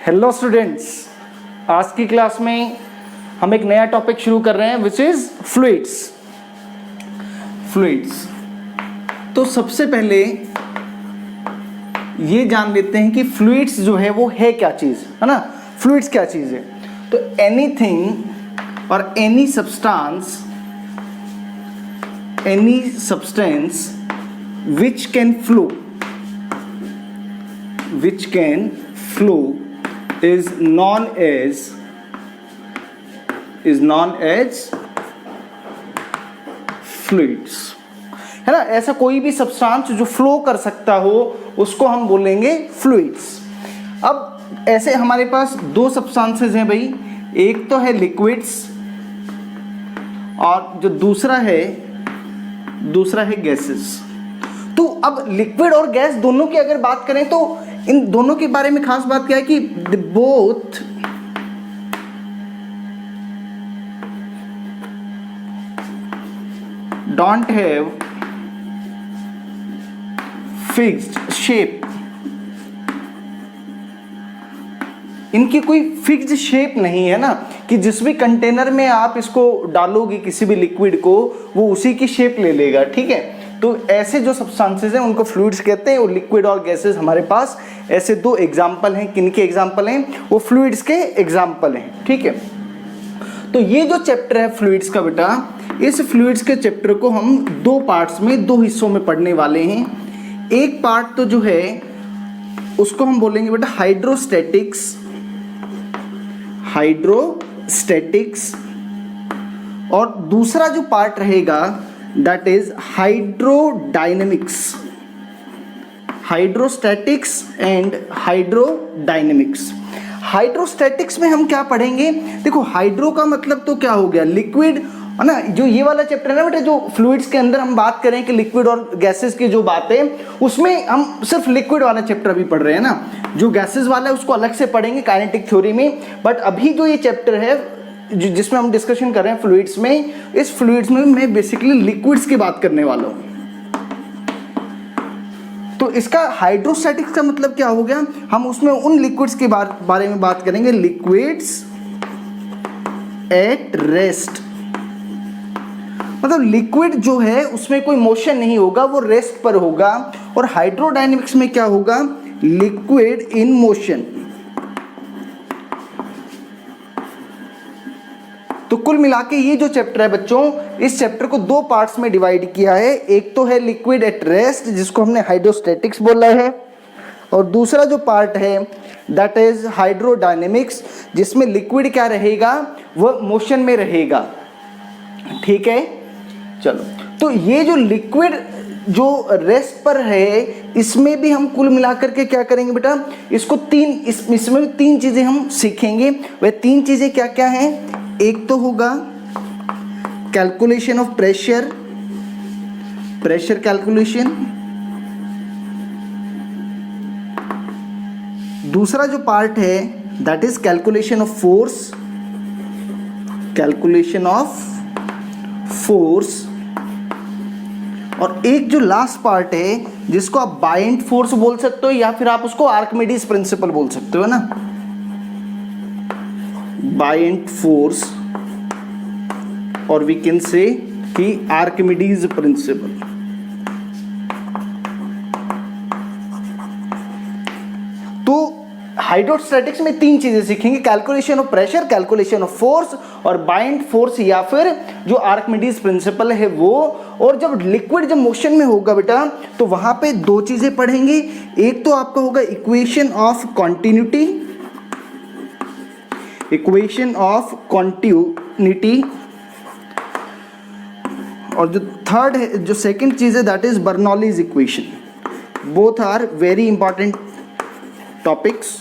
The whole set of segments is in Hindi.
हेलो स्टूडेंट्स, आज की क्लास में हम एक नया टॉपिक शुरू कर रहे हैं विच इज फ्लूइड्स। तो सबसे पहले ये जान लेते हैं कि फ्लूइड्स जो है वो है क्या चीज़, है ना। फ्लूइड्स क्या चीज़ है? तो एनीथिंग और any substance which can flow is known as fluids, है ना। ऐसा कोई भी सब्सटेंस जो फ्लो कर सकता हो उसको हम बोलेंगे फ्लूइड्स। अब ऐसे हमारे पास दो सब्सटेंसेस हैं भाई, एक तो है लिक्विड्स और जो दूसरा है गैसेस। तो अब लिक्विड और गैस दोनों की अगर बात करें तो इन दोनों के बारे में खास बात क्या है कि both don't have fixed shape. इनकी कोई फिक्स्ड शेप नहीं है ना, कि जिस भी कंटेनर में आप इसको डालोगे किसी भी लिक्विड को वो उसी की शेप ले लेगा, ठीक है। तो ऐसे जो सब्सटेंसेस हैं उनको फ्लूइड्स कहते हैं। और लिक्विड और गैसेस हमारे पास ऐसे दो एग्जाम्पल हैं। किनके एग्जाम्पल हैं? वो फ्लूइड्स के एग्जाम्पल हैं, ठीक है। तो ये जो चैप्टर है फ्लूइड्स का बेटा, इस फ्लूइड्स के चैप्टर को हम दो पार्ट्स में, दो हिस्सों में पढ़ने वाले हैं। एक पार्ट तो जो है उसको हम बोलेंगे बेटा हाइड्रोस्टैटिक्स, और दूसरा जो पार्ट रहेगा that is hydrostatics and hydrodynamics. Hydrostatics में हम क्या पढ़ेंगे? देखो, हाइड्रो का मतलब तो क्या हो गया? लिक्विड, है ना। जो ये वाला चैप्टर है ना बेटा, जो फ्लूइड्स के अंदर हम बात करें कि लिक्विड और गैसेस की जो बात है, उसमें हम सिर्फ लिक्विड वाला चैप्टर भी पढ़ रहे हैं ना। जो गैसेस वाला है उसको अलग से पढ़ेंगे काइनेटिक थ्योरी में। बट अभी जो ये चैप्टर है जिसमें हम डिस्कशन कर रहे हैं फ्लूइड्स में, इस फ्लूइड्स में मैं बेसिकली लिक्विड्स की बात करने वाला हूं। तो इसका हाइड्रोस्टैटिक्स का मतलब क्या हो गया? हम उसमें उन लिक्विड्स के बारे में बात करेंगे, लिक्विड्स एट रेस्ट। मतलब लिक्विड जो है उसमें कोई मोशन नहीं होगा, वो रेस्ट पर होगा। और हाइड्रोडायनेमिक्स में क्या होगा? Liquid in motion. तो कुल मिला के ये जो चैप्टर है बच्चों, इस चैप्टर को दो पार्ट्स में डिवाइड किया है। एक तो है लिक्विड एट रेस्ट, जिसको हमने हाइड्रोस्टैटिक्स बोला है, और दूसरा जो पार्ट है दैट इज हाइड्रोडायनेमिक्स, जिसमें लिक्विड क्या रहेगा? वह मोशन में रहेगा, ठीक है। चलो, तो ये जो लिक्विड जो रेस्ट पर है, इसमें भी हम कुल मिलाकर के क्या करेंगे बेटा? इसको इसमें भी तीन चीजें हम सीखेंगे। वह तीन चीजें क्या क्या हैं? एक तो होगा कैलकुलेशन ऑफ प्रेशर कैलकुलेशन। दूसरा जो पार्ट है that is calculation of force. और एक जो लास्ट पार्ट है जिसको आप बायएंड फोर्स बोल सकते हो, या फिर आप उसको आर्किमिडीज प्रिंसिपल बोल सकते हो ना, बायएंड फोर्स, और वी कैन से कि आर्किमिडीज प्रिंसिपल। तो हाइड्रोस्टैटिक्स में तीन चीजें सीखेंगे, calculation of pressure, calculation of force, और बाइंड फोर्स या फिर जो आर्किमिडीज प्रिंसिपल है वो। और जब लिक्विड जब मोशन में होगा बेटा, तो वहां पे दो चीजें पढ़ेंगे। एक तो आपका होगा इक्वेशन ऑफ कॉन्टिन्यूटी, और जो थर्ड है, जो सेकंड चीज है that is Bernoulli's equation. Both are very important topics.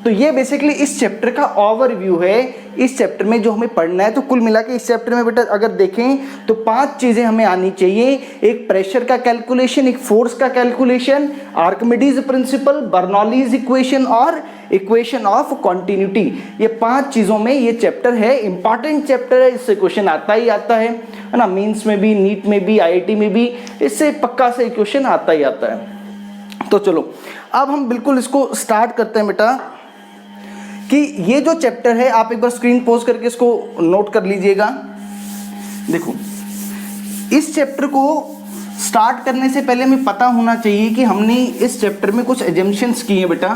तो ये बेसिकली इस चैप्टर का ओवरव्यू है। इस चैप्टर में जो हमें पढ़ना है, तो कुल मिला के इस चैप्टर में बेटा अगर देखें तो पांच चीजें हमें आनी चाहिए। एक प्रेशर का कैलकुलेशन, एक फोर्स का calculation, Archimedes principal, Bernoulli's equation और इक्वेशन ऑफ कॉन्टिन्यूटी। ये पांच चीजों में ये चैप्टर है, इंपॉर्टेंट चैप्टर है। इससे क्वेश्चन आता ही आता है ना, मीन्स में भी, नीट में भी, IIT में भी इससे पक्का से क्वेश्चन आता ही आता है। तो चलो अब हम बिल्कुल इसको स्टार्ट करते हैं बेटा, कि ये जो चैप्टर है आप एक बार स्क्रीन पॉज करके इसको नोट कर लीजिएगा। देखो, इस चैप्टर को स्टार्ट करने से पहले हमें पता होना चाहिए कि हमने इस चैप्टर में कुछ एजम्पशंस किए हैं बेटा,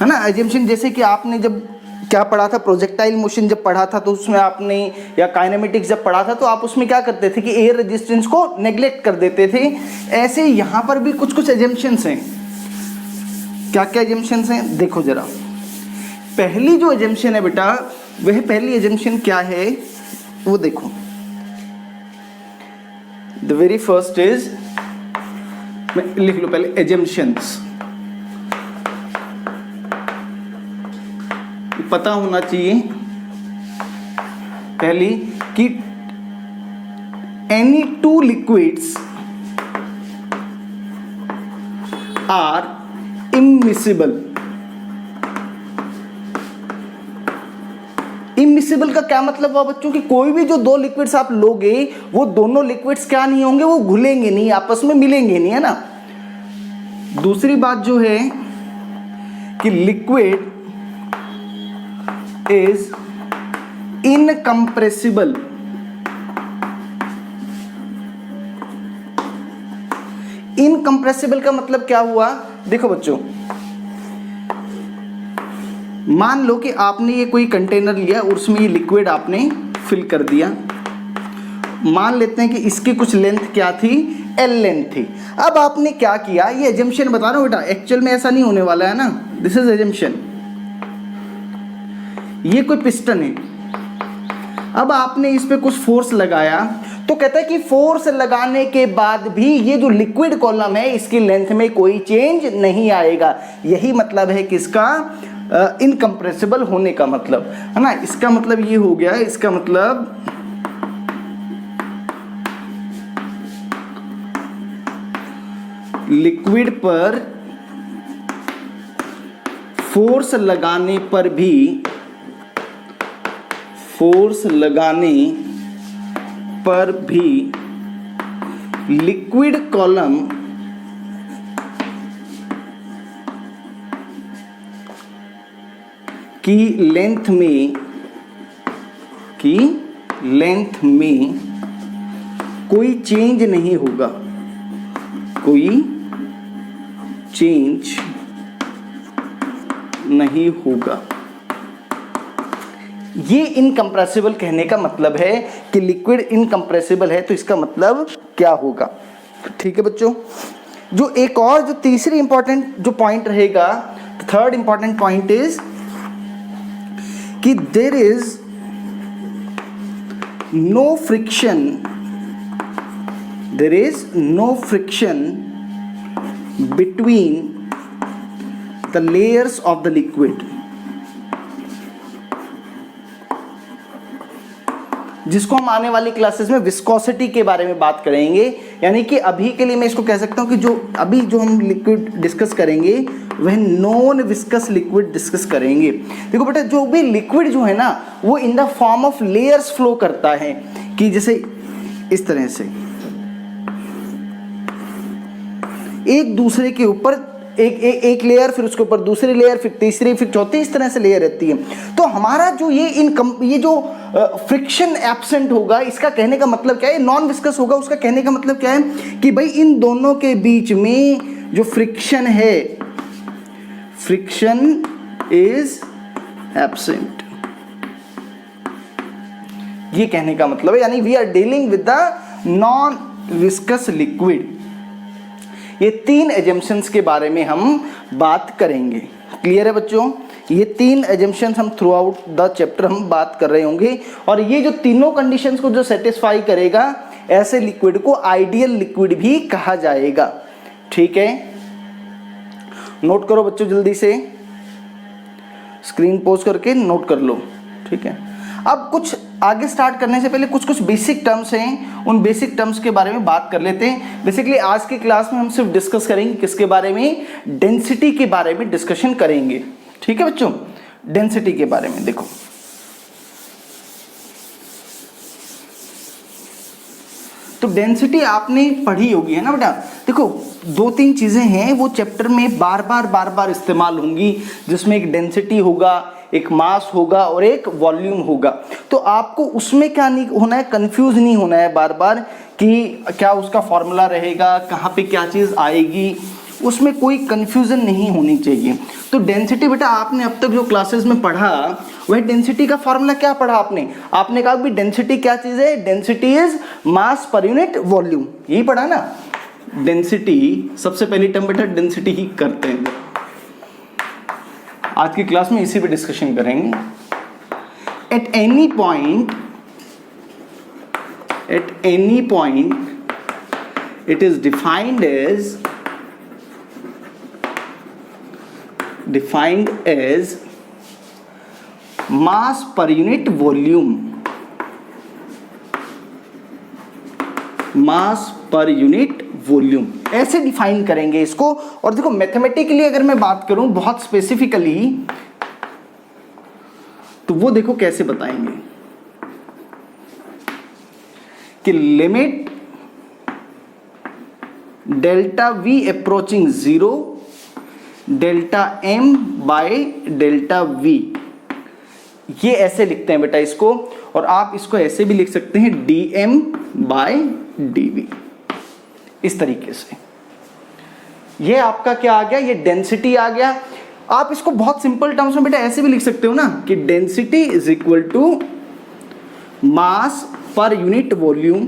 है ना। एजम्पशन जैसे कि आपने जब क्या पढ़ा था, प्रोजेक्टाइल मोशन जब पढ़ा था तो उसमें आपने, या काइनेमेटिक्स जब पढ़ा था तो आप उसमें क्या करते थे कि एयर रेजिस्टेंस को नेग्लेक्ट कर देते थे। ऐसे यहाँ पर भी कुछ कुछ एजम्पशंस हैं। क्या क्या एजम्पशंस हैं देखो जरा। पहली जो एजम्पशन है बेटा, वह पहली एजम्पशन क्या है वो देखो। द वेरी फर्स्ट इज, लिख लो पहले एजम्पशंस, पता होना चाहिए पहली कि एनी टू लिक्विड्स आर इम्मिसिबल। इम्मिसिबल का क्या मतलब हुआ बच्चों, कि कोई भी जो दो लिक्विड्स आप लोगे वो दोनों लिक्विड्स क्या नहीं होंगे, वो घुलेंगे नहीं, आपस में मिलेंगे नहीं, है ना। दूसरी बात जो है कि लिक्विड इज इनकम्प्रेसिबल। इनकम्प्रेसिबल का मतलब क्या हुआ, देखो बच्चों, मान लो कि आपने ये कोई कंटेनर लिया और उसमें ये लिक्विड आपने फिल कर दिया। मान लेते हैं कि इसकी कुछ लेंथ क्या थी, एल लेंथ थी। अब आपने क्या किया, ये एजम्पशन बता रहा हूं बेटा, एक्चुअल में ऐसा नहीं होने वाला है ना, दिस इज एजम्पशन। ये कोई पिस्टन है, अब आपने इस पे कुछ फोर्स लगाया, तो कहता है कि फोर्स लगाने के बाद भी ये जो लिक्विड कॉलम है इसकी लेंथ में कोई चेंज नहीं आएगा। यही मतलब है कि इसका इनकम्प्रेसिबल होने का मतलब, है ना। इसका मतलब ये हो गया, इसका मतलब लिक्विड पर फोर्स लगाने पर भी, फोर्स लगाने पर भी लिक्विड कॉलम की लेंथ में कोई चेंज नहीं होगा, कोई चेंज नहीं होगा। ये इनकम्प्रेसिबल कहने का मतलब है कि लिक्विड इनकम्प्रेसिबल है, तो इसका मतलब क्या होगा। ठीक है बच्चों, जो एक और जो तीसरी इंपॉर्टेंट जो पॉइंट रहेगा, थर्ड इंपॉर्टेंट पॉइंट इज कि there is no friction, there is no friction between the layers of the liquid, जिसको हम आने वाली क्लासेस में विस्कोसिटी के बारे में बात करेंगे। यानी कि अभी के लिए मैं इसको कह सकता हूं कि जो अभी जो हम लिक्विड डिस्कस करेंगे वह नॉन विस्कस लिक्विड डिस्कस करेंगे। देखो बेटा, जो भी लिक्विड जो है ना वो in the form of layers flow करता है, कि जैसे इस तरह से एक दूसरे के ऊपर एक लेयर, फिर उसके ऊपर दूसरी लेयर, फिर तीसरी, फिर चौथी, इस तरह से लेयर रहती है। तो हमारा जो ये जो फ्रिक्शन एब्सेंट होगा, इसका कहने का मतलब क्या है, नॉन विस्कस होगा। उसका कहने का मतलब क्या है कि भाई इन दोनों के बीच में जो फ्रिक्शन है, फ्रिक्शन इज एब्सेंट, ये कहने का मतलब है। यानी we are dealing with the non viscous liquid. ये तीन एजम्पशंस के बारे में हम बात करेंगे। क्लियर है बच्चों, ये तीन एजम्पशंस हम थ्रू आउट द चैप्टर हम बात कर रहे होंगे, और ये जो तीनों कंडीशंस को जो सेटिस्फाई करेगा, ऐसे लिक्विड को आइडियल लिक्विड भी कहा जाएगा। ठीक है, नोट करो बच्चों, जल्दी से स्क्रीन पॉज करके नोट कर लो। ठीक है, अब कुछ आगे स्टार्ट करने से पहले कुछ कुछ बेसिक टर्म्स हैं, उन बेसिक टर्म्स के बारे में बात कर लेते हैं। बेसिकली आज की क्लास में हम सिर्फ डिस्कस करेंगे किसके बारे में, डेंसिटी के बारे में डिस्कशन करेंगे। ठीक है बच्चों, डेंसिटी के बारे में देखो, तो तो डेंसिटी आपने पढ़ी होगी, है ना बेटा। देखो 2-3 चीज़ें हैं वो चैप्टर में बार बार इस्तेमाल होंगी, जिसमें एक डेंसिटी होगा, एक मास होगा और एक वॉल्यूम होगा। तो आपको उसमें क्या नहीं होना है, कंफ्यूज नहीं होना है बार बार कि क्या उसका फॉर्मूला रहेगा, कहाँ पे क्या चीज़ आएगी, उसमें कोई कंफ्यूजन नहीं होनी चाहिए। तो डेंसिटी बेटा आपने अब तक जो क्लासेस में पढ़ा वह डेंसिटी का फॉर्मूला क्या पढ़ा आपने कहा भी डेंसिटी क्या चीज़ है, density is mass per unit volume, यही पढ़ा ना। डेंसिटी सबसे पहली टर्म बेटा डेंसिटी ही करते हैं, आज की क्लास में इसी पे डिस्कशन करेंगे। At any point it is defined as mass per unit volume, mass per unit volume, ऐसे डिफाइन करेंगे इसको। और देखो मैथमेटिकली अगर मैं बात करूं बहुत स्पेसिफिकली, तो वो देखो कैसे बताएंगे कि limit delta V approaching 0 delta M by delta V, ये ऐसे लिखते हैं बेटा इसको। और आप इसको ऐसे भी लिख सकते हैं D M by D V, इस तरीके से। ये आपका क्या आ गया, ये डेंसिटी आ गया। आप इसको बहुत सिंपल टर्म्स में बेटा ऐसे भी लिख सकते हो ना कि density is equal to mass per unit volume.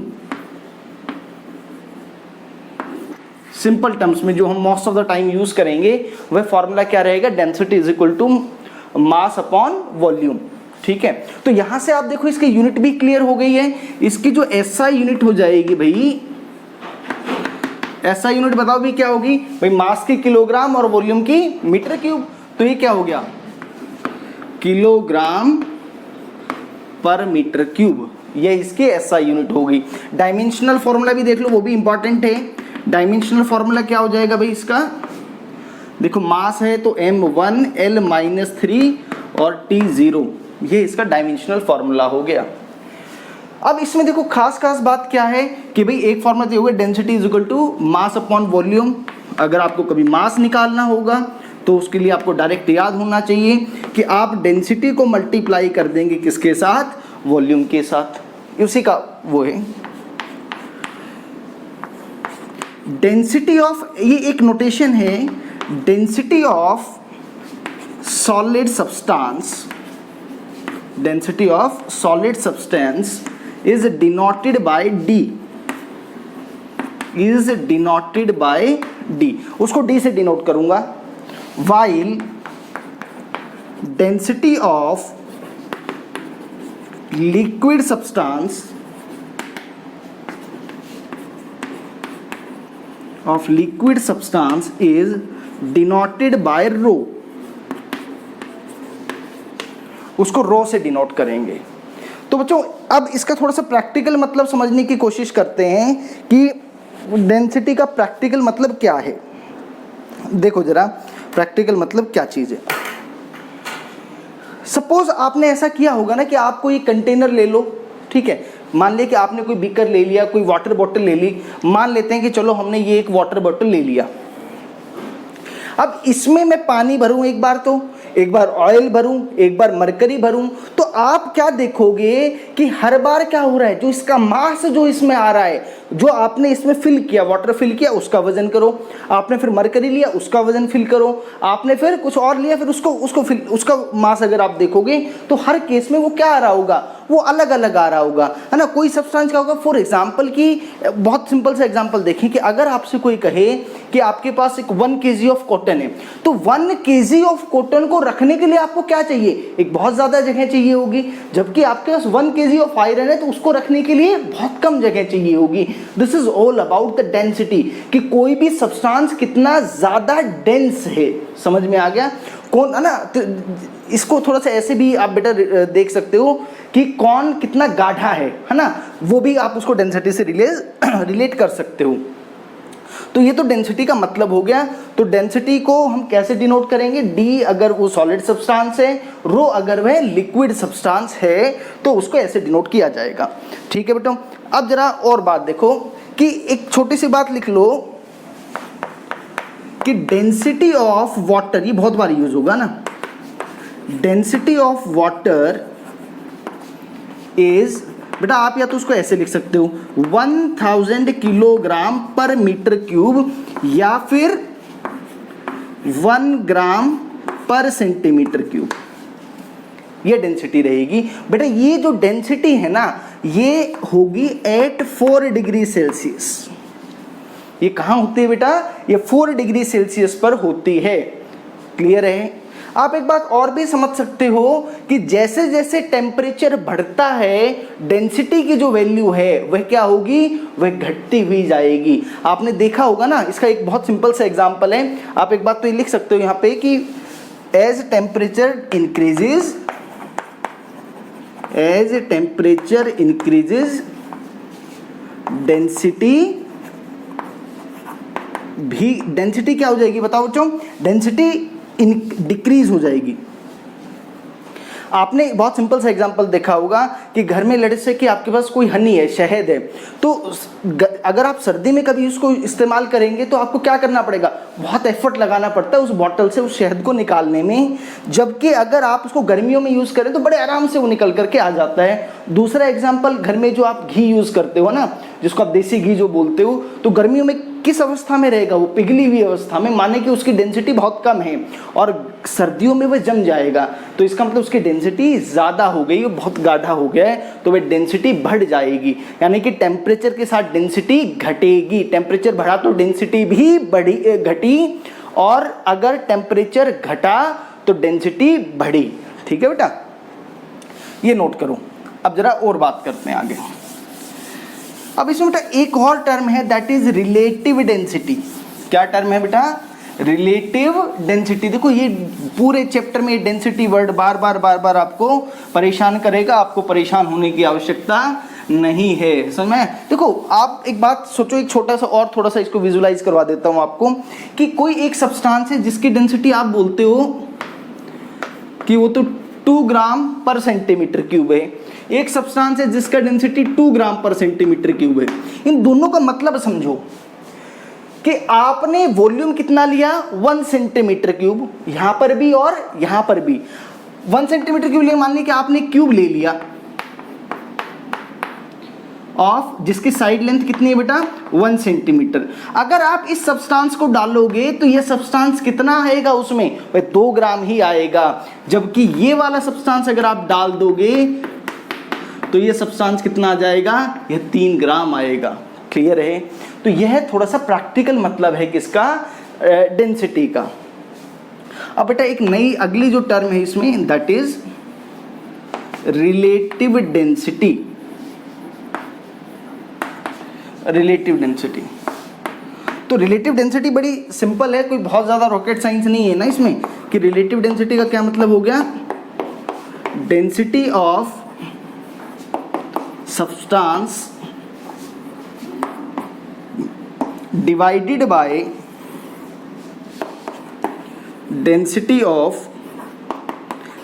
Simple terms में जो हम most of the time use करेंगे वह फॉर्मूला क्या रहेगा, density is equal to mass upon volume. ठीक है, तो यहां से आप देखो इसकी यूनिट भी क्लियर हो गई है। इसकी जो एसआई यूनिट हो जाएगी भाई, एसआई यूनिट बताओ भी क्या होगी भाई, मास की किलोग्राम और वॉल्यूम की मीटर क्यूब। तो ये क्या हो गया, किलोग्राम पर मीटर क्यूब, ये इसकी एसआई यूनिट होगी। डायमेंशनल फॉर्मूला भी देख लो, वो भी इंपॉर्टेंट है। डायमेंशनल फॉर्मूला क्या हो जाएगा भाई इसका, देखो मास है तो m1 L-3 और T0, ये इसका डायमेंशनल फॉर्मूला हो गया। अब इसमें देखो खास बात क्या है कि भाई एक फॉर्मूला तो होगा density is equal to mass upon volume. अगर आपको कभी मास निकालना होगा तो उसके लिए आपको डायरेक्ट याद होना चाहिए कि आप डेंसिटी को मल्टीप्लाई कर देंगे किसके साथ, वॉल्यूम के साथ, उसी का वो है डेंसिटी ऑफ। ये एक नोटेशन है, density of solid substance, density of solid substance is denoted by D, is denoted by D, उसको D से डिनोट करूंगा। while density of liquid substance is denoted by rho, उसको रो से डिनोट करेंगे। तो बच्चों अब इसका थोड़ा सा प्रैक्टिकल मतलब समझने की कोशिश करते हैं कि डेंसिटी का प्रैक्टिकल मतलब क्या है। देखो जरा प्रैक्टिकल मतलब क्या चीज़ है। सपोज आपने ऐसा किया होगा ना कि आप कोई कंटेनर ले लो, ठीक है, मान लिया कि आपने कोई बीकर ले लिया, कोई वाटर बॉटल ले ली। मान लेते हैं कि चलो हमने ये एक वाटर बॉटल ले लिया। अब इसमें मैं पानी भरूं एक बार, तो एक बार ऑयल भरूं, एक बार मरकरी भरूं, तो आप क्या देखोगे कि हर बार क्या हो रहा है, जो इसका मास जो इसमें आ रहा है, जो आपने इसमें फिल किया, वाटर फिल किया, उसका वजन करो। आपने फिर मरकरी लिया, उसका वजन फिल करो। आपने फिर कुछ और लिया, फिर उसको फिल, उसका मास अगर आप देखोगे तो हर केस में वो क्या आ रहा होगा, वो अलग अलग आ रहा होगा, है ना। कोई सब्सटेंस क्या होगा, फॉर एग्जाम्पल की बहुत सिंपल सा एग्जाम्पल देखें कि अगर आपसे कोई कहे कि आपके पास एक 1 kg ऑफ कॉटन है, तो 1 kg ऑफ कॉटन को रखने के लिए आपको क्या चाहिए, एक बहुत ज्यादा जगह चाहिए होगी। जबकि आपके पास 1 kg ऑफ आयरन है तो उसको रखने के लिए बहुत कम जगह चाहिए होगी। This is all about the density, कि कोई भी सब्सटेंस कितना ज्यादा डेंस है। समझ में आ गया कौन, है ना। तो इसको थोड़ा सा ऐसे भी आप बेटा देख सकते हो कि कौन कितना गाढ़ा है ना, वो भी आप उसको डेंसिटी से रिलेट कर सकते हो। तो ये तो डेंसिटी का मतलब हो गया। तो डेंसिटी को हम कैसे डिनोट करेंगे, डी अगर वो सॉलिड सब्सटेंस है, रो अगर वह लिक्विड सब्सटेंस है, तो उसको ऐसे डिनोट किया जाएगा। ठीक है बेटा। अब जरा और बात देखो कि एक छोटी सी बात लिख लो कि डेंसिटी ऑफ वाटर, ये बहुत बार यूज होगा ना, डेंसिटी ऑफ वाटर इज, बेटा आप या तो उसको ऐसे लिख सकते हो 1000 किलोग्राम पर मीटर क्यूब या फिर 1 ग्राम पर सेंटीमीटर क्यूब, ये डेंसिटी रहेगी। बेटा ये जो डेंसिटी है ना, ये होगी एट 4 डिग्री सेल्सियस। ये कहाँ होती है बेटा, ये 4 डिग्री सेल्सियस पर होती है। क्लियर है। आप एक बात और भी समझ सकते हो कि जैसे जैसे टेम्परेचर बढ़ता है, डेंसिटी की जो वैल्यू है वह क्या होगी, वह घटती हुई जाएगी। आपने देखा होगा ना, इसका एक बहुत सिंपल सा एग्जांपल है। आप एक बात तो ये लिख सकते हो यहाँ पे कि एज टेम्परेचर इंक्रीजेज डेंसिटी क्या हो जाएगी, बताओ बच्चों, डेंसिटी डिक्रीज हो जाएगी। आपने बहुत सिंपल सा एग्जांपल देखा होगा कि घर में लड़े से कि आपके पास कोई हनी है, शहद है, तो अगर आप सर्दी में कभी उसको इस्तेमाल करेंगे तो आपको क्या करना पड़ेगा, बहुत एफर्ट लगाना पड़ता है उस बॉटल से उस शहद को निकालने में। जबकि अगर आप उसको गर्मियों में यूज़ करें तो बड़े आराम से वो निकल करके आ जाता है। दूसरा एग्जाम्पल, घर में जो आप घी यूज़ करते हो ना, जिसको आप देसी घी जो बोलते हो, तो गर्मियों में किस अवस्था में रहेगा, वो पिघली हुई अवस्था में, माने कि उसकी डेंसिटी बहुत कम है, और सर्दियों में वह जम जाएगा, तो इसका मतलब उसकी डेंसिटी ज़्यादा हो गई, वो बहुत गाढ़ा हो गया है, तो वह डेंसिटी बढ़ जाएगी। यानी कि टेम्परेचर के साथ डेंसिटी घटेगी। टेम्परेचर बढ़ा तो डेंसिटी भी घटी, और अगर टेम्परेचर घटा तो डेंसिटी बढ़ी। ठीक है बेटा, ये नोट करो। अब जरा और बात करते हैं आगे। अब इसमें बेटा एक और टर्म है, दैट इज रिलेटिव डेंसिटी। क्या टर्म है बेटा, रिलेटिव डेंसिटी। देखो ये पूरे चैप्टर में डेंसिटी वर्ड बार बार आपको परेशान करेगा, आपको परेशान होने की आवश्यकता नहीं है, समझ में। देखो आप एक बात सोचो, एक छोटा सा और थोड़ा सा इसको विजुलाइज करवा देता हूं आपको, कि कोई एक सब्सटेंस है जिसकी डेंसिटी आप बोलते हो कि वो तो 2 ग्राम पर सेंटीमीटर क्यूब है, एक सब्सटेंस है जिसका डेंसिटी 2 ग्राम पर सेंटीमीटर क्यूब है। इन दोनों का मतलब समझो कि आपने वॉल्यूम कितना लिया, 1 सेंटीमीटर क्यूब, यहां पर भी और यहां पर भी 1 सेंटीमीटर क्यूब लिया। मान ली कि आपने क्यूब ले लिया ऑफ जिसकी साइड लेंथ कितनी है बेटा, 1 सेंटीमीटर। अगर आप इस सब्सटेंस को डालोगे तो ये सब्सटेंस कितना आएगा, उसमें वह 2 ग्राम ही आएगा। जबकि ये वाला सब्सटेंस अगर आप डाल दोगे तो ये सब्सटेंस कितना आ जाएगा, यह 3 ग्राम आएगा। क्लियर है। तो यह थोड़ा सा प्रैक्टिकल मतलब है किसका, डेंसिटी का। अब बेटा एक नई अगली जो टर्म है इसमें, that is relative density. Relative density, तो रिलेटिव डेंसिटी बड़ी सिंपल है, कोई बहुत ज़्यादा रॉकेट साइंस नहीं है ना इसमें। कि रिलेटिव डेंसिटी का क्या मतलब हो गया, density of substance divided by density of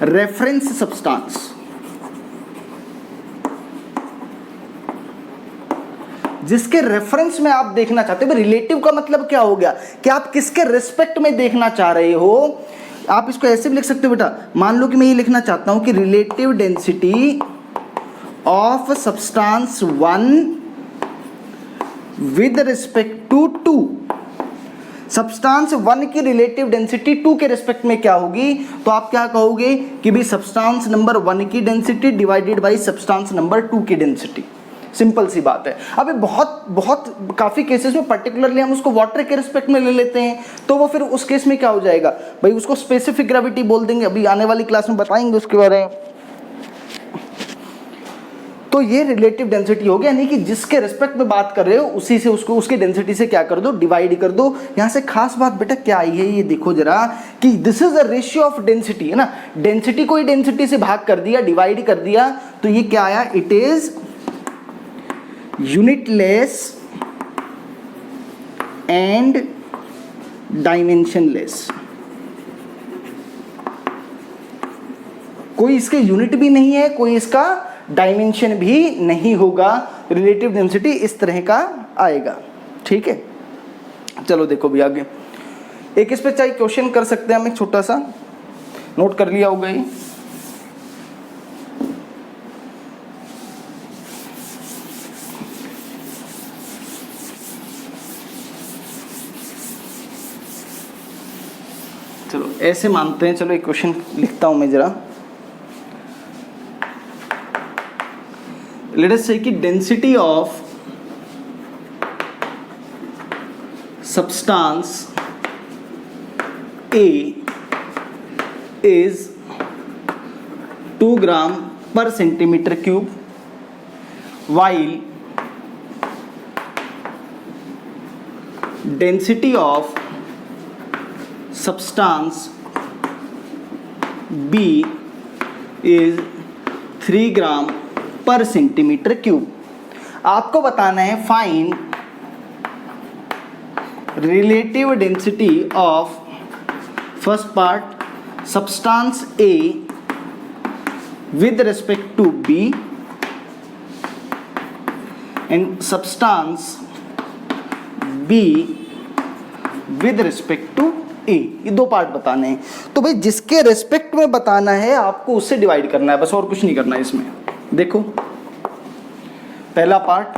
reference substance. जिसके रेफरेंस में आप देखना चाहते हो। रिलेटिव का मतलब क्या हो गया कि आप किसके रिस्पेक्ट में देखना चाह रहे हो। आप इसको ऐसे भी लिख सकते हो बेटा, मान लो कि मैं ये लिखना चाहता हूं कि relative density of substance 1 with respect to 2। Substance 1 की रिलेटिव डेंसिटी 2 के रिस्पेक्ट में क्या होगी, तो आप क्या कहोगे कि भाई सब्सटेंस नंबर 1 की density divided by substance number 2 की डेंसिटी। सिंपल सी बात है। अभी बहुत काफ़ी केसेस में पर्टिकुलरली हम उसको वाटर के रिस्पेक्ट में ले लेते हैं, तो वो फिर उस केस में क्या हो जाएगा भाई, उसको स्पेसिफिक ग्रेविटी बोल देंगे। अभी आने वाली क्लास में बताएंगे उसके बारे में। तो ये रिलेटिव डेंसिटी हो गया, यानी कि जिसके रिस्पेक्ट में बात कर रहे हो उसी से उसको उसके डेंसिटी से क्या कर दो, डिवाइड कर दो। यहाँ से खास बात बेटा क्या आई है, ये देखो जरा कि this is a ratio of density, है ना। डेंसिटी को ही डेंसिटी से भाग कर दिया, डिवाइड कर दिया, तो ये क्या आया, it is unitless and dimensionless. कोई इसके यूनिट भी नहीं है, कोई इसका डायमेंशन भी नहीं होगा, रिलेटिव डेंसिटी इस तरह का आएगा। ठीक है, चलो देखो भी आगे एक इस पे चाहे क्वेश्चन कर सकते हैं हम, एक छोटा सा नोट कर लिया होगा ये। चलो ऐसे मानते हैं, चलो एक क्वेश्चन लिखता हूं मैं जरा। लेट अस से कि density of substance A is 2 gram per centimeter cube, while density of substance B is 3 gram per centimeter cube। आपको बताना है find relative density of first part substance A with respect to B and substance B with respect to A। ये दो पार्ट बताने हैं। तो भाई जिसके रेस्पेक्ट में बताना है आपको उससे डिवाइड करना है, बस और कुछ नहीं करना है इसमें। देखो पहला पार्ट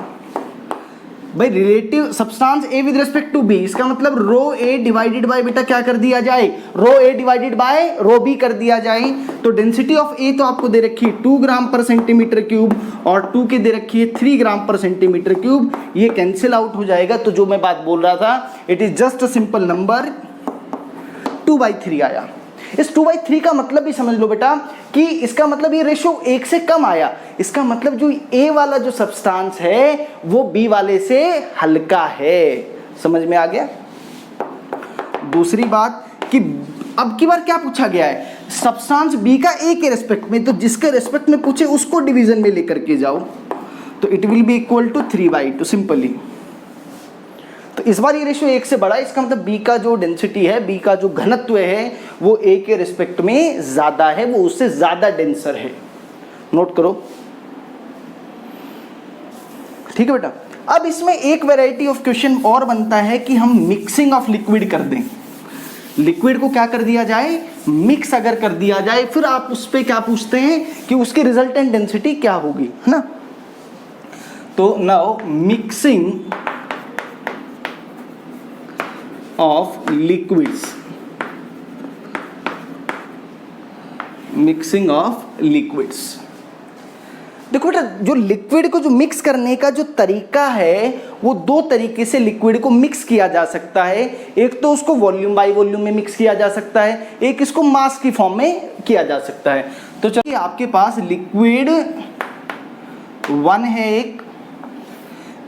भाई relative substance A with respect to B, इसका मतलब रो ए डिवाइडेड बाय बेटा क्या कर दिया जाए, रो ए डिवाइडेड बाय रो बी कर दिया जाए। तो डेंसिटी ऑफ ए तो आपको दे रखी है 2 ग्राम पर सेंटीमीटर क्यूब और 2 के दे रखी है 3 ग्राम पर सेंटीमीटर क्यूब। ये कैंसिल आउट हो जाएगा। तो जो मैं बात बोल रहा था, it is just a simple number 2/3 आया। इस 2/3 का मतलब भी समझ लो बेटा कि इसका मतलब ये रेशो 1 से कम आया। इसका मतलब जो ए वाला जो सब्सटेंस है वो बी वाले से हल्का है। समझ में आ गया। दूसरी बात कि अब की बार क्या पूछा गया है, सब्सटेंस बी का ए के रेस्पेक्ट में, तो जिसके रेस्पेक्ट में पूछे उसको डिवीजन में लेकर के जाओ, तो it will be equal to 3/2 simply. तो इस बार ये रेशियो 1 से बड़ा है, इसका मतलब बी का जो डेंसिटी है, बी का जो घनत्व है वो ए के रिस्पेक्ट में ज्यादा है, वो उससे ज्यादा डेंसर है। नोट करो, ठीक है बेटा। अब इसमें एक वैरायटी ऑफ क्वेश्चन और बनता है कि हम मिक्सिंग ऑफ लिक्विड कर दें। लिक्विड को क्या कर दिया जाए, मिक्स अगर कर दिया जाए, फिर आप उस पर क्या पूछते हैं कि उसकी रिजल्टेंट डेंसिटी क्या होगी, है ना। तो now mixing of liquids, mixing of liquids. देखो बेटा, जो लिक्विड को जो मिक्स करने का जो तरीका है वो दो तरीके से लिक्विड को मिक्स किया जा सकता है। एक तो उसको वॉल्यूम बाय वॉल्यूम में मिक्स किया जा सकता है, एक इसको मास की फॉर्म में किया जा सकता है। तो चलिए आपके पास लिक्विड 1 है एक,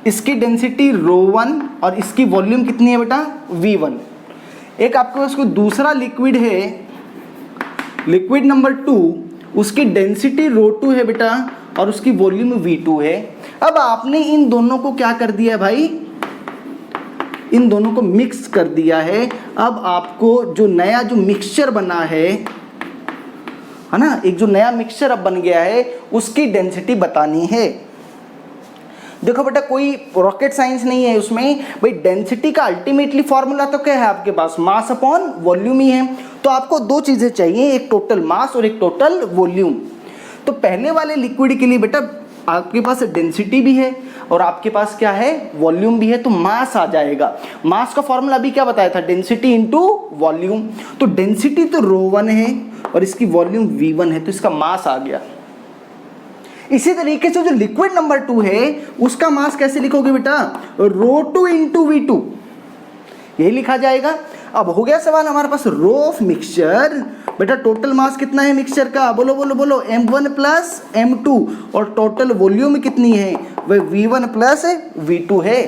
इसकी डेंसिटी ρ1 और इसकी वॉल्यूम कितनी है बेटा V1। एक आपके पास कोई दूसरा लिक्विड है, लिक्विड नंबर 2, उसकी डेंसिटी ρ2 है बेटा और उसकी वॉल्यूम V2 है। अब आपने इन दोनों को क्या कर दिया है भाई, इन दोनों को मिक्स कर दिया है। अब आपको जो नया जो मिक्सचर बना है ना, एक जो नया मिक्सचर अब बन गया है उसकी डेंसिटी बतानी है। देखो बेटा, कोई रॉकेट साइंस नहीं है उसमें भाई। डेंसिटी का अल्टीमेटली फॉर्मूला तो क्या है आपके पास, मास अपॉन वॉल्यूम ही है। तो आपको दो चीजें चाहिए, एक टोटल मास और एक टोटल वॉल्यूम। तो पहले वाले लिक्विड के लिए बेटा आपके पास डेंसिटी भी है और आपके पास क्या है, वॉल्यूम भी है, तो मास आ जाएगा। मास का फॉर्मूला अभी क्या बताया था, डेंसिटी इंटू वॉल्यूम। तो डेंसिटी तो ρ1 है और इसकी वॉल्यूम V1 है, तो इसका मास आ गया। इसी तरीके से जो लिक्विड नंबर 2 है उसका मास कैसे लिखोगे बेटा, ρ2 इंटू V2, यही लिखा जाएगा। अब हो गया सवाल हमारे पास रो ऑफ मिक्सचर। बेटा टोटल मास कितना है मिक्सचर का, बोलो बोलो बोलो, m1 प्लस m2, और टोटल वॉल्यूम कितनी है, वह V1 प्लस V2 है।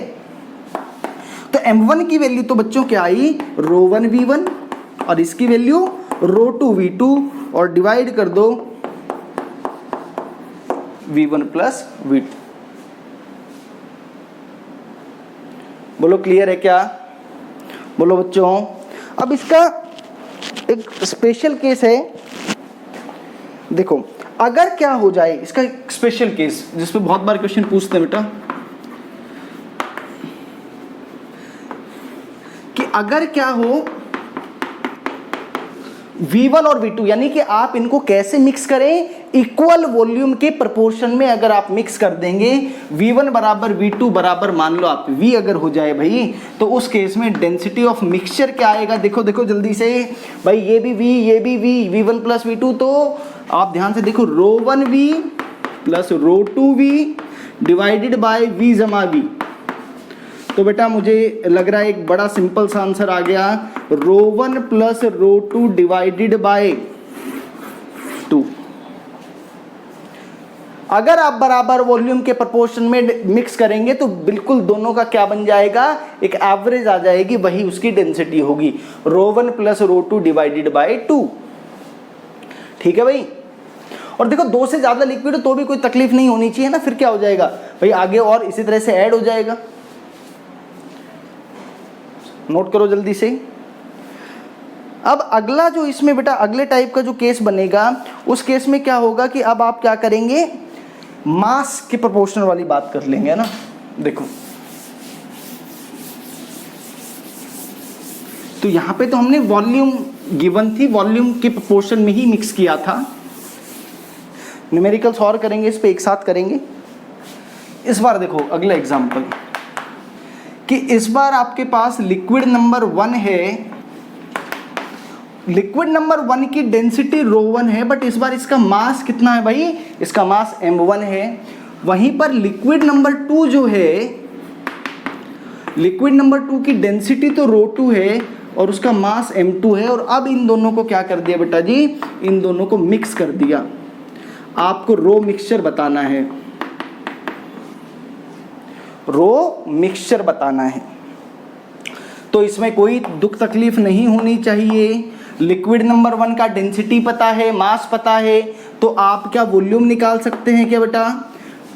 तो m1 की वैल्यू तो बच्चों क्या आई, ρ1 V1 और इसकी वैल्यू ρ2 V2 और डिवाइड कर दो V1 प्लस V2। बोलो क्लियर है क्या। बोलो बच्चों। अब इसका एक स्पेशल केस है, देखो अगर क्या हो जाए, इसका एक स्पेशल केस जिसपे बहुत बार क्वेश्चन पूछते हैं बेटा, कि अगर क्या हो V1 और V2, यानी कि आप इनको कैसे मिक्स करें, इक्वल वॉल्यूम के प्रोपोर्शन में अगर आप मिक्स कर देंगे, V1 बराबर V2 बराबर मान लो आप V अगर हो जाए भाई, तो उस केस में डेंसिटी ऑफ मिक्सचर क्या आएगा, देखो देखो जल्दी से भाई, ये भी V ये भी V, V1 प्लस V2, तो आप ध्यान से देखो, ρ1V plus ρ2V divided by V जमा V। तो बेटा मुझे लग रहा है एक बड़ा सिंपल सा आंसर आ गया, ρ1 प्लस ρ2 डिवाइडेड बाय 2। अगर आप बराबर वॉल्यूम के प्रोपोर्शन में मिक्स करेंगे तो बिल्कुल दोनों का क्या बन जाएगा, एक एवरेज आ जाएगी, वही उसकी डेंसिटी होगी, ρ1 प्लस ρ2 डिवाइडेड बाय 2। ठीक है भाई। और देखो दो से ज्यादा लिक्विड हो तो भी कोई तकलीफ नहीं होनी चाहिए ना, फिर क्या हो जाएगा भाई, आगे और इसी तरह से ऐड हो जाएगा। नोट करो जल्दी से। अब अगला जो इसमें बेटा अगले टाइप का जो केस बनेगा, उस केस में क्या होगा कि अब आप क्या करेंगे, मास के प्रोपोर्शनल वाली बात कर लेंगे ना। देखो तो यहां पे तो हमने वॉल्यूम गिवन थी, वॉल्यूम के प्रोपोर्शन में ही मिक्स किया था। न्यूमेरिकल्स और करेंगे, इस पे एक साथ करेंगे। इस बार देखो अगला एग्जांपल, कि इस बार आपके पास लिक्विड नंबर 1 है, लिक्विड नंबर 1 की डेंसिटी ρ1 है, बट इस बार इसका मास कितना है भाई, इसका मास m1 है। वहीं पर लिक्विड नंबर 2 जो है, लिक्विड नंबर 2 की डेंसिटी तो ρ2 है और उसका मास m2 है। और अब इन दोनों को क्या कर दिया बेटा जी, इन दोनों को मिक्स कर दिया। आपको रो मिक्सचर बताना है, रो मिक्सचर बताना है। तो इसमें कोई दुख तकलीफ नहीं होनी चाहिए। लिक्विड नंबर 1 का डेंसिटी पता है, मास पता है, तो आप क्या वॉल्यूम निकाल सकते हैं क्या बेटा?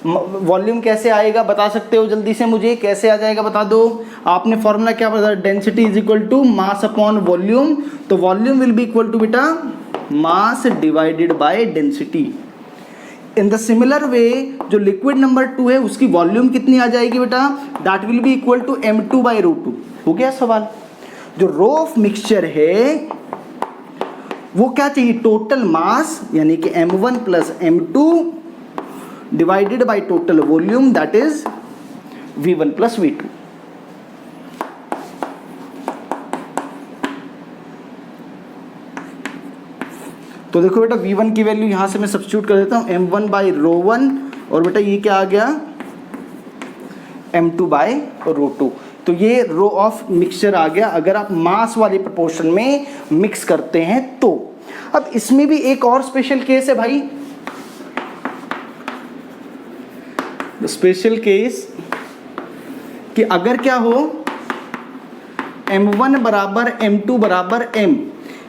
वॉल्यूम कैसे आएगा बता सकते हो जल्दी से मुझे, कैसे आ जाएगा बता दो। आपने फॉर्मूला क्या पता, density is equal to mass upon volume. तो volume will be equal to बेटा mass divided by density. In the similar way जो लिक्विड नंबर 2 है उसकी वॉल्यूम कितनी आ जाएगी बेटा, that will be equal to m2 by ρ2। हो गया सवाल। जो रो ऑफ मिक्सचर है वो क्या चाहिए, टोटल मास यानी कि m1 plus m2 divided by total volume that is v1 plus v2। तो देखो बेटा v1 की वैल्यू यहां से मैं सब्स्टिट्यूट कर देता हूं, m1 बाई ρ1, और बेटा ये क्या आ गया m2 बाई ρ2। तो ये रो ऑफ मिक्सचर आ गया अगर आप मास वाले प्रोपोर्शन में मिक्स करते हैं तो। अब इसमें भी एक और स्पेशल केस है भाई, स्पेशल केस कि अगर क्या हो m1 बराबर m2 बराबर m,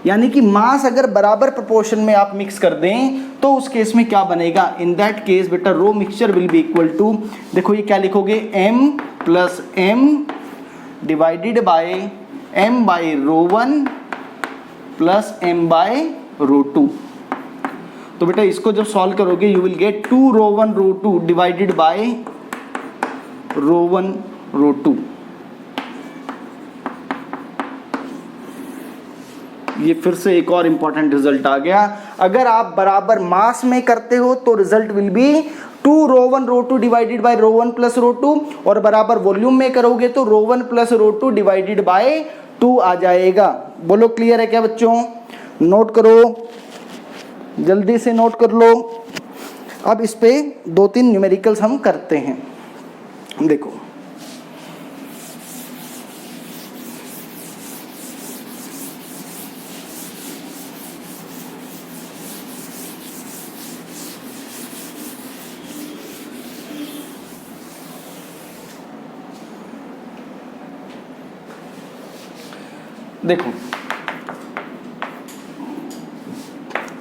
यानी कि मास अगर बराबर प्रोपोर्शन में आप मिक्स कर दें तो उस केस में क्या बनेगा, इन दैट केस बेटा rho mixture will be equal to, देखो ये क्या लिखोगे, m plus m divided by m by ρ1 plus m by ρ2। तो बेटा इसको जब सॉल्व करोगे you will get 2 ρ1 ρ2 divided by ρ1 ρ2। ये फिर से एक और इंपॉर्टेंट रिजल्ट आ गया। अगर आप बराबर मास में करते हो तो result will be 2 ρ1 ρ2 divided by ρ1 plus ρ2, और बराबर वॉल्यूम में करोगे तो ρ1 प्लस ρ2 डिवाइडेड बाय 2 आ जाएगा। बोलो क्लियर है क्या बच्चों? नोट करो जल्दी से, नोट कर लो। अब इस पे 2-3 न्यूमेरिकल्स हम करते हैं। देखो देखो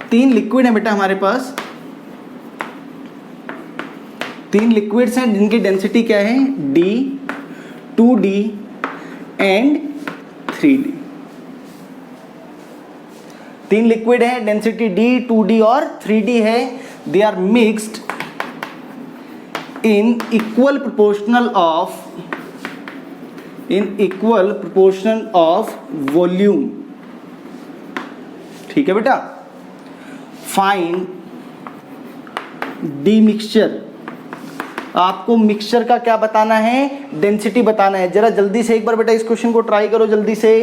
3 लिक्विड है बेटा हमारे पास, 3 लिक्विड्स हैं जिनकी डेंसिटी क्या है D, 2D एंड 3D। तीन लिक्विड है, डेंसिटी D, 2D और 3D है, they are mixed in equal proportional of volume। ठीक है बेटा। फाइंड डी मिक्सचर, आपको मिक्सचर का क्या बताना है, डेंसिटी बताना है। जरा जल्दी से एक बार बेटा इस क्वेश्चन को ट्राई करो जल्दी से।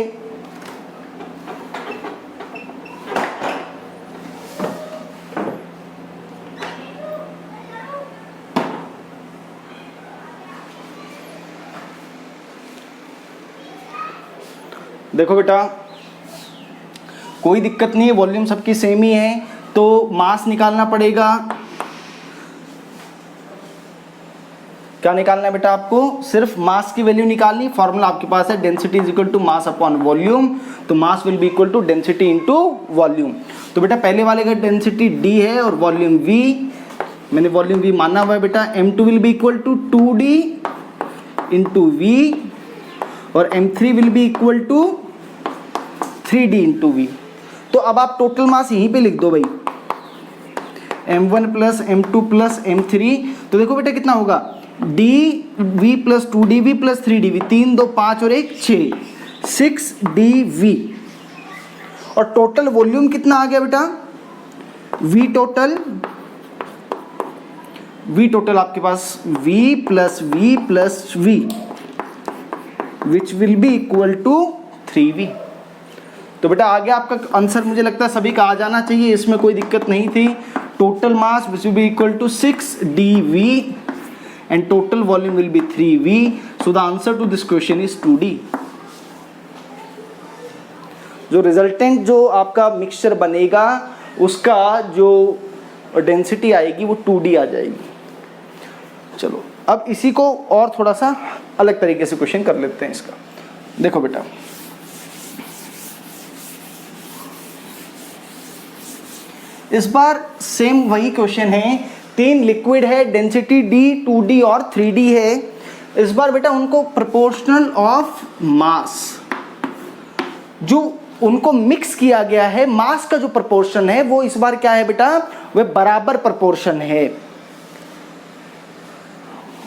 देखो बेटा कोई दिक्कत नहीं है, वॉल्यूम सबकी सेम ही है, तो मास निकालना पड़ेगा। क्या निकालना है बेटा आपको, सिर्फ मास की वैल्यू निकालनी। फॉर्मूला आपके पास है density is equal to mass upon volume, तो mass will be equal to density into volume. तो बेटा पहले वाले का डेंसिटी D है और वॉल्यूम V, मैंने वॉल्यूम V माना हुआ है बेटा। M2 will be equal to 2D into V और M3 will be equal to 3D into V। तो अब आप टोटल मास यहीं पे लिख दो भाई, M1 plus M2 plus M3। तो देखो बेटा कितना होगा, DV plus 2DV plus 3DV, 3 2 5 और 1 6, 6DV। और टोटल वॉल्यूम कितना आ गया बेटा, V टोटल आपके पास V plus V which will be equal to 3V। तो बेटा आगे आपका आंसर मुझे लगता है सभी का आ जाना चाहिए, इसमें कोई दिक्कत नहीं थी। Total mass which will be equal to 6DV and total volume will be 3V, so the answer to this question is 2D। जो रिजल्टेंट जो आपका मिक्सचर बनेगा उसका जो डेंसिटी आएगी वो 2D आ जाएगी। चलो अब इसी को और थोड़ा सा अलग तरीके से क्वेश्चन कर लेते हैं इसका। देखो बेटा इस बार सेम वही क्वेश्चन है, तीन लिक्विड है, डेंसिटी D, 2D और 3D है। इस बार बेटा उनको प्रोपोर्शनल ऑफ मास, जो उनको मिक्स किया गया है, मास का जो प्रोपोर्शन है वो इस बार क्या है बेटा, वह बराबर प्रोपोर्शन है।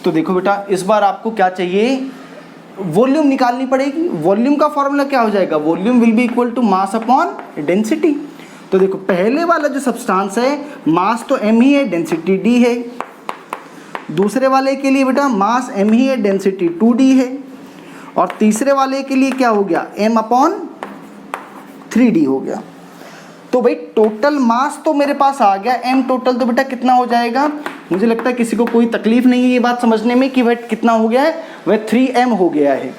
तो देखो बेटा इस बार आपको क्या चाहिए, वॉल्यूम निकालनी पड़ेगी। वॉल्यूम का फॉर्मूला क्या हो जाएगा, volume will be equal to mass upon density. तो देखो पहले वाला जो सब्सटेंस है मास तो m ही है, डेंसिटी D है। दूसरे वाले के लिए बेटा मास m ही है, डेंसिटी 2D है। और तीसरे वाले के लिए क्या हो गया, m अपॉन 3D हो गया। तो भाई टोटल मास तो मेरे पास आ गया, m टोटल तो बेटा कितना हो जाएगा, मुझे लगता है किसी को कोई तकलीफ नहीं है ये बात समझने में कि वह कितना हो गया है, वह 3m हो गया है।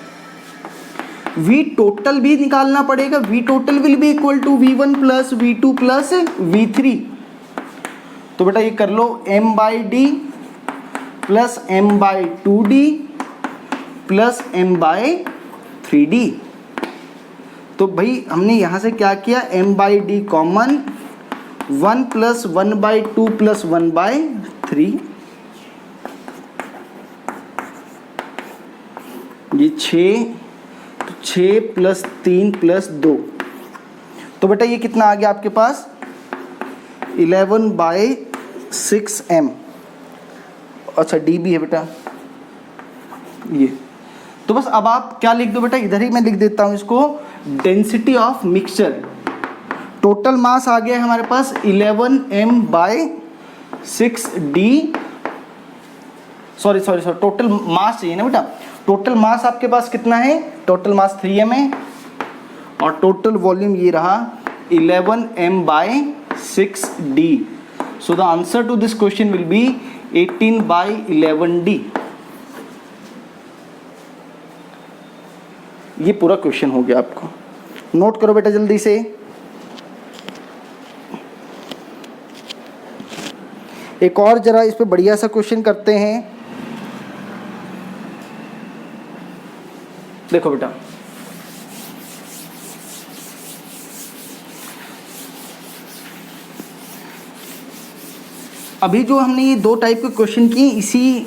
V टोटल भी निकालना पड़ेगा, V total will be equal to V1 plus V2 plus V3। तो बेटा ये कर लो m by D plus m by 2D plus m by 3D। तो भाई हमने यहाँ से क्या किया, m by D common, 1 plus 1 by 2 plus 1 by 3, ये 6 प्लस 3 प्लस 2। तो बेटा ये कितना आ गया आपके पास, 11 बाई 6m। अच्छा D भी है बेटा ये। तो बस अब आप क्या लिख दो बेटा, इधर ही मैं लिख देता हूँ इसको, density of mixture. Total mass आ गया है हमारे पास 11m by 6D, sorry total mass चाहिए ना बेटा। टोटल मास आपके पास कितना है, टोटल मास 3m है और टोटल वॉल्यूम ये रहा 11m by 6D। So the answer to this question will be 18 by 11D। ये पूरा क्वेश्चन हो गया, आपको नोट करो बेटा जल्दी से। एक और जरा इस पे बढ़िया सा क्वेश्चन करते हैं। देखो बेटा अभी जो हमने ये दो टाइप के क्वेश्चन किए, इसी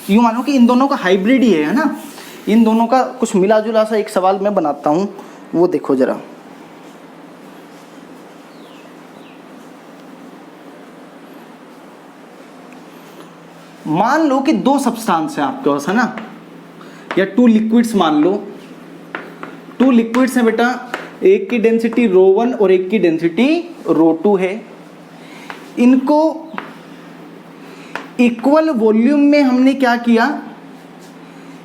यूँ मानो कि इन दोनों का हाइब्रिड ही है ना। इन दोनों का कुछ मिला जुला सा एक सवाल मैं बनाता हूँ, वो देखो जरा। मान लो कि दो सब्सटेंस है आपके पास, है ना, या टू लिक्विड्स मान लो। टू लिक्विड्स हैं बेटा, एक की डेंसिटी ρ1 और एक की डेंसिटी ρ2 है। इनको इक्वल वॉल्यूम में हमने क्या किया,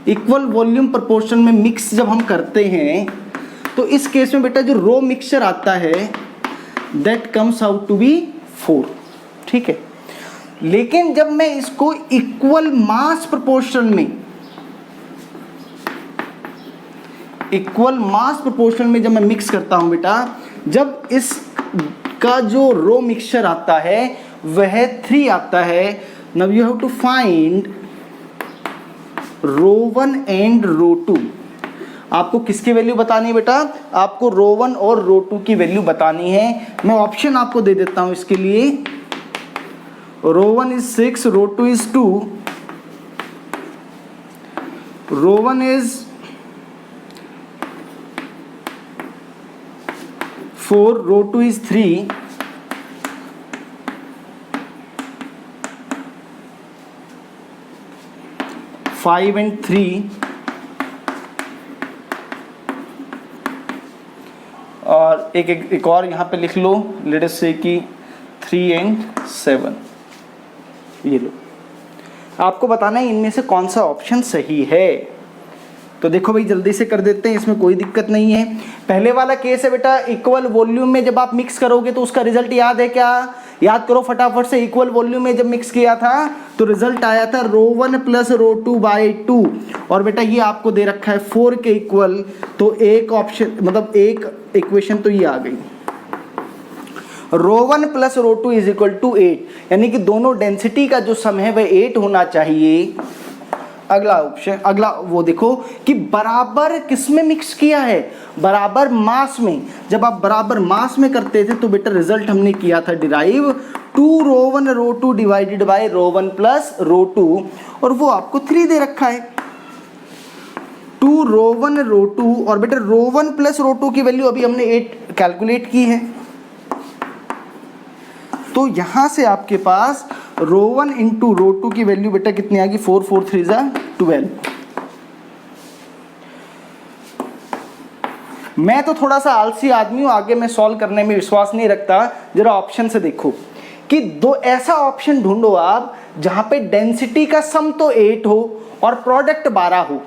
इक्वल वॉल्यूम प्रोपोर्शन में मिक्स जब हम करते हैं तो इस केस में बेटा जो रो मिक्सचर आता है that comes out to be 4, ठीक है। लेकिन जब मैं इसको इक्वल मास प्रोपोर्शन में, इक्वल मास प्रोपोर्शन में जब मैं मिक्स करता हूं बेटा, जब इसका जो रो मिक्सचर आता है वह 3 आता है। Now you have to find ρ1 and ρ2। आपको किसकी वैल्यू बतानी है बेटा, आपको ρ1 और ρ2 की वैल्यू बतानी है। मैं ऑप्शन आपको दे देता हूं इसके लिए। ρ1 is 6, ρ2 is 2, ρ1 is 4, ρ2 is 3, five and 3, और एक और यहाँ पे लिख लो, लेट अस से कि 3 एंड 7। ये लो, आपको बताना है इनमें से कौन सा ऑप्शन सही है। तो देखो भाई जल्दी से कर देते हैं, इसमें कोई दिक्कत नहीं है। पहले वाला केस है बेटा, इक्वल वॉल्यूम में जब आप मिक्स करोगे तो उसका रिजल्ट याद है क्या, याद करो फटाफट से। इक्वल वॉल्यूम में जब मिक्स किया था तो रिजल्ट आया था ρ1 प्लस ρ2 बाई 2, और बेटा ये आपको दे रखा है 4 के इक्वल। तो एक ऑप्शन मतलब एक इक्वेशन तो ये आ गई, ρ1 प्लस ρ2 इज इक्वल टू 8, यानी कि दोनों डेंसिटी का जो सम है वह 8 होना चाहिए। अगला ऑप्शन, अगला वो देखो कि बराबर किस में मिक्स किया है, बराबर मास में। जब आप बराबर मास में करते थे तो बेटा रिजल्ट हमने किया था डिराइव 2ρ1 ρ2 डिवाइडेड बाय ρ1 प्लस ρ2, और वो आपको 3 दे रखा है। 2ρ1 ρ2, और बेटा ρ1 प्लस ρ2 की वैल्यू अभी हमने 8 कैलकुलेट की है। तो यहां से आपके पास ρ1 इंटू ρ2 की वैल्यू बेटा कितनी आ गई, 4 4 3 12। मैं तो थोड़ा सा आलसी आदमी हूं, आगे मैं सॉल्व करने में विश्वास नहीं रखता। जरा ऑप्शन से देखो कि दो ऐसा ऑप्शन ढूंढो आप जहां पे डेंसिटी का सम तो 8 हो और प्रोडक्ट 12 हो।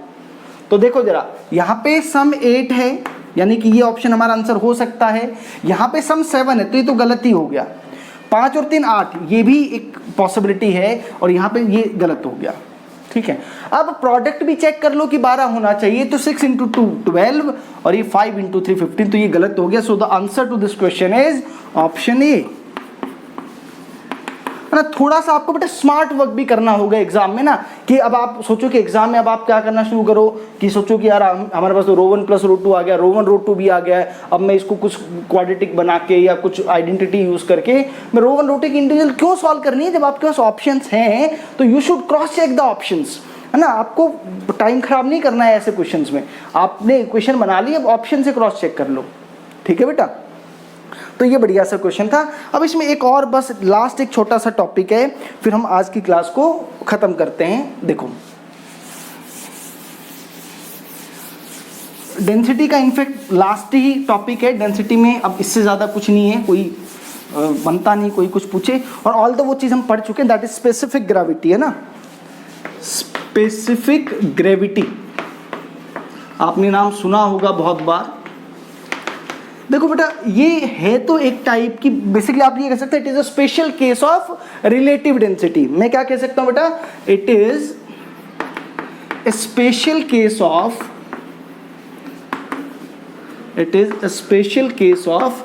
तो देखो जरा, यहां पे सम 8 है, यानी कि ये ऑप्शन हमारा आंसर हो सकता है। यहां पे सम 7 है, तो ये तो गलत ही हो गया। 5 और 3 8, ये भी एक पॉसिबिलिटी है, और यहाँ पे ये गलत हो गया, ठीक है। अब प्रोडक्ट भी चेक कर लो कि 12 होना चाहिए, तो 6 इंटू 2 12, और ये 5 इंटू 3 15, तो ये गलत हो गया। So the answer to this question is option A. ना थोड़ा सा आपको बेटा स्मार्ट वर्क भी करना होगा एग्जाम में ना, कि अब आप सोचो कि एग्जाम में अब आप क्या करना शुरू करो कि सोचो कि यार हमारे पास तो ρ1 प्लस ρ2 आ गया, ρ1 ρ2 भी आ गया है, अब मैं इसको कुछ क्वाड्रेटिक बना के या कुछ आइडेंटिटी यूज करके मैं ρ1 ρ2 की इंटीग्रल क्यों सॉल्व करनी है, जब आपके पास ऑप्शंस हैं तो you should cross check the options, है ना। आपको टाइम खराब नहीं करना है ऐसे क्वेश्चंस में। आपने इक्वेशन बना ली, अब ऑप्शन से क्रॉस चेक कर लो, ठीक है बेटा। तो ये बढ़िया सा क्वेश्चन था। अब इसमें एक और बस लास्ट एक छोटा सा टॉपिक है, फिर हम आज की क्लास को खत्म करते हैं। देखो डेंसिटी का इनफैक्ट लास्ट ही टॉपिक है। डेंसिटी में अब इससे ज़्यादा कुछ नहीं है, कोई बनता नहीं कोई कुछ पूछे, और ऑल द वो चीज़ हम पढ़ चुके हैं, दैट इज स्पेसिफिक ग्रेविटी, है ना। स्पेसिफिक ग्रेविटी आपने नाम सुना होगा बहुत बार। देखो बेटा ये है तो एक टाइप की, बेसिकली आप ये कह सकते हैं it is a special case of relative density. मैं क्या कह सकता हूं बेटा, it is a special case of, it is a special case of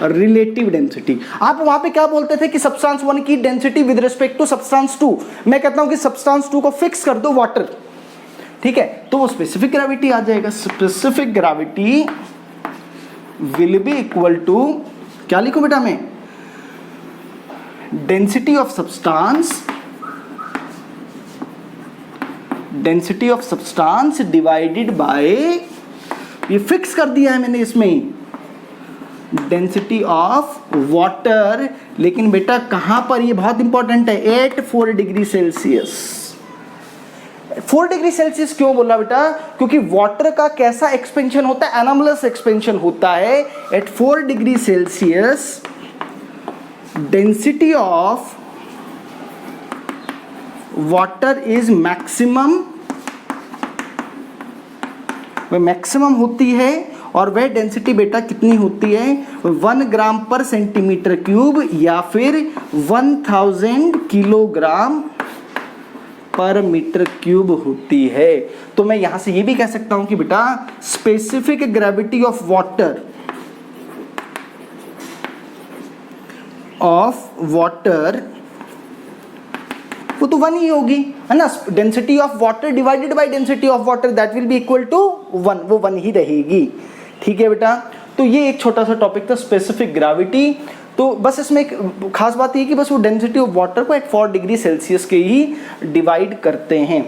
relative density. आप वहां पे क्या बोलते थे कि सब्सटेंस 1 की density with respect to substance 2, मैं कहता हूं कि सब्सटेंस 2 को फिक्स कर दो वाटर, ठीक है, तो वो स्पेसिफिक ग्रेविटी आ जाएगा। Specific gravity will be equal to, क्या लिखूं बेटा मैं, density of substance density of substance divided by, ये फिक्स कर दिया है मैंने इसमें, डेंसिटी ऑफ वाटर, लेकिन बेटा कहां पर, ये बहुत इंपॉर्टेंट है, at 4 degree Celsius. 4 degree Celsius क्यों बोला बेटा, क्योंकि वाटर का कैसा एक्सपेंशन होता है, एनोमलस एक्सपेंशन होता है। At 4 degree Celsius density of water is maximum, वह मैक्सिमम होती है, और वह डेंसिटी बेटा कितनी होती है, 1 ग्राम पर सेंटीमीटर क्यूब या फिर 1000 किलोग्राम पर मीटर क्यूब होती है। तो मैं यहां से ये भी कह सकता हूं कि बेटा स्पेसिफिक ग्रेविटी ऑफ वाटर, वो तो 1 ही होगी, है ना। Density of water divided by density of water, that will be equal to 1, वो 1 ही रहेगी। ठीक है बेटा, तो ये एक छोटा सा टॉपिक था स्पेसिफिक ग्रेविटी। तो बस इसमें एक खास बात ये कि बस वो डेंसिटी ऑफ वाटर को एट 4 डिग्री सेल्सियस के ही डिवाइड करते हैं।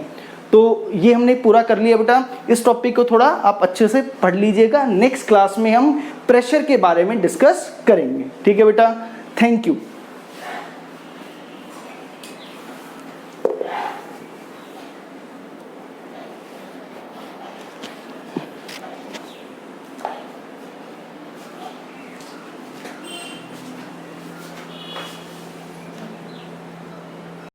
तो ये हमने पूरा कर लिया बेटा। इस टॉपिक को थोड़ा आप अच्छे से पढ़ लीजिएगा, नेक्स्ट क्लास में हम प्रेशर के बारे में डिस्कस करेंगे। ठीक है बेटा, थैंक यू।